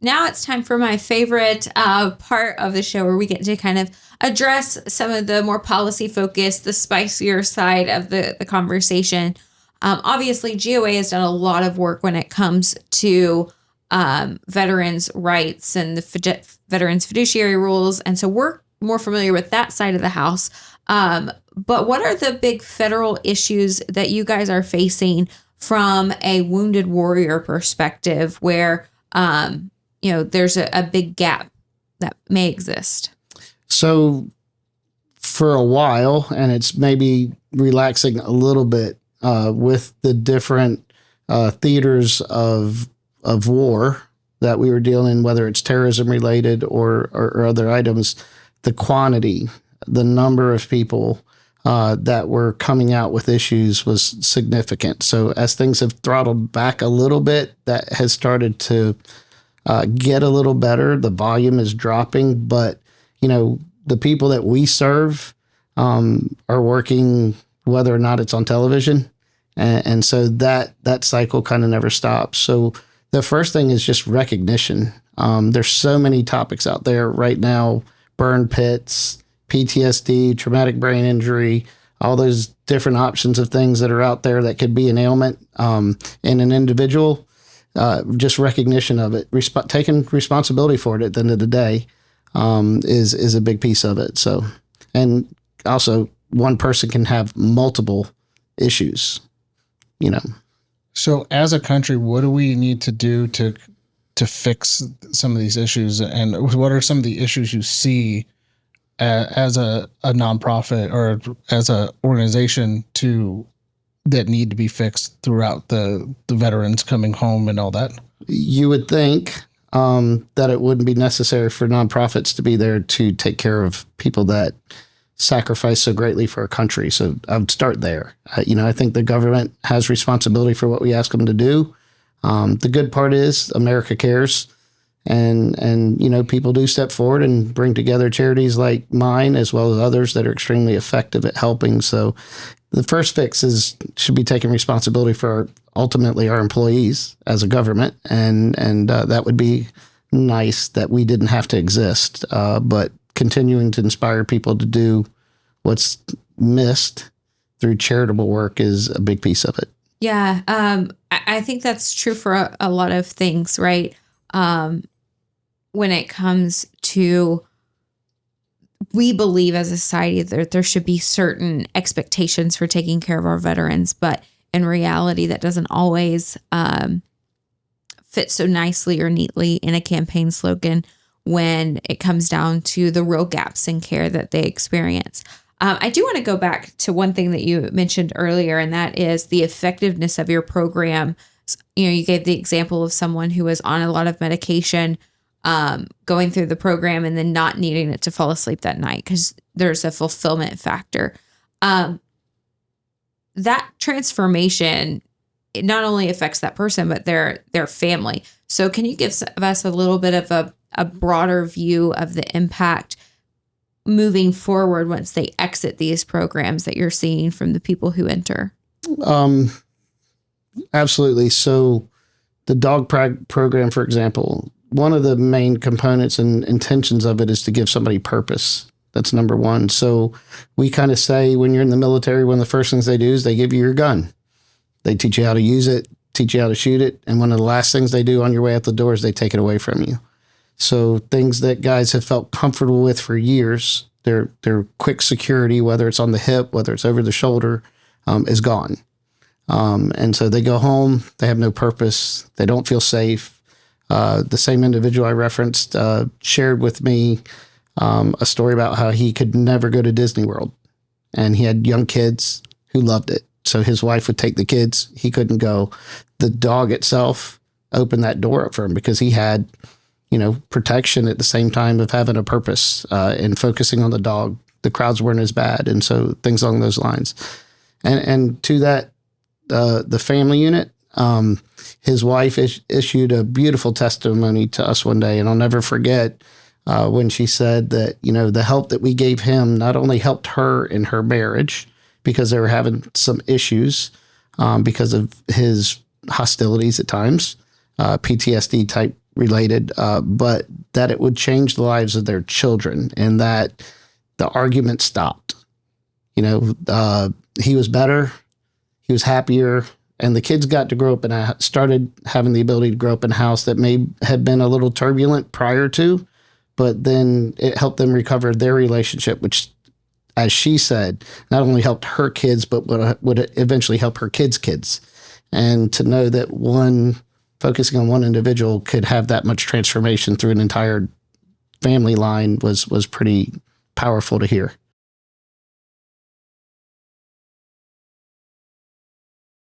now it's time for my favorite part of the show where we get to kind of address some of the more policy focused, the spicier side of the conversation. Obviously, GOA has done a lot of work when it comes to veterans' rights and the veterans' fiduciary rules. And so we're more familiar with that side of the house. But what are the big federal issues that you guys are facing from a wounded warrior perspective where, there's a big gap that may exist? So for a while, and it's maybe relaxing a little bit with the different theaters of war that we were dealing, whether it's terrorism related or other items, the quantity, the number of people that were coming out with issues was significant. So as things have throttled back a little bit, that has started to get a little better. The volume is dropping, but the people that we serve are working whether or not it's on television. And so that cycle kind of never stops. So the first thing is just recognition. There's so many topics out there right now: burn pits, PTSD, traumatic brain injury, all those different options of things that are out there that could be an ailment in an individual. Just recognition of it, taking responsibility for it at the end of the day is a big piece of it. So, and also one person can have multiple issues, So as a country, what do we need to do to fix some of these issues? And what are some of the issues you see as a nonprofit or as an organization that need to be fixed throughout the veterans coming home and all that? You would think that it wouldn't be necessary for nonprofits to be there to take care of people that sacrifice so greatly for our country. So I would start there. I think the government has responsibility for what we ask them to do. The good part is America cares. And people do step forward and bring together charities like mine, as well as others that are extremely effective at helping. So the first fix should be taking responsibility for ultimately our employees as a government. And that would be nice that we didn't have to exist. But continuing to inspire people to do what's missed through charitable work is a big piece of it. Yeah. I think that's true for a lot of things, right? When it comes to, we believe as a society that there should be certain expectations for taking care of our veterans, but in reality, that doesn't always fit so nicely or neatly in a campaign slogan when it comes down to the real gaps in care that they experience. I do want to go back to one thing that you mentioned earlier, and that is the effectiveness of your program. You gave the example of someone who was on a lot of medication, going through the program and then not needing it to fall asleep that night because there's a fulfillment factor. That transformation, it not only affects that person, but their family. So can you give us a little bit of a broader view of the impact moving forward once they exit these programs that you're seeing from the people who enter? Absolutely. So the dog program, for example, one of the main components and intentions of it is to give somebody purpose. That's number one. So we kind of say when you're in the military, one of the first things they do is they give you your gun. They teach you how to use it, teach you how to shoot it. And one of the last things they do on your way out the door is they take it away from you. So things that guys have felt comfortable with for years, their quick security, whether it's on the hip, whether it's over the shoulder, is gone. And so they go home, they have no purpose, they don't feel safe. The same individual I referenced shared with me a story about how he could never go to Disney World. And he had young kids who loved it. So his wife would take the kids. He couldn't go. The dog itself opened that door up for him because he had, protection at the same time of having a purpose and focusing on the dog. The crowds weren't as bad. And so things along those lines. And to that, the family unit, his wife issued a beautiful testimony to us one day. And I'll never forget when she said that, the help that we gave him not only helped her in her marriage because they were having some issues because of his hostilities at times, PTSD type related, but that it would change the lives of their children, and that the argument stopped. He was better, he was happier, and the kids got to grow up and started having the ability to grow up in a house that may have been a little turbulent prior to, but then it helped them recover their relationship, which, as she said, not only helped her kids, but would eventually help her kids' kids. And to know that focusing on one individual could have that much transformation through an entire family line was pretty powerful to hear.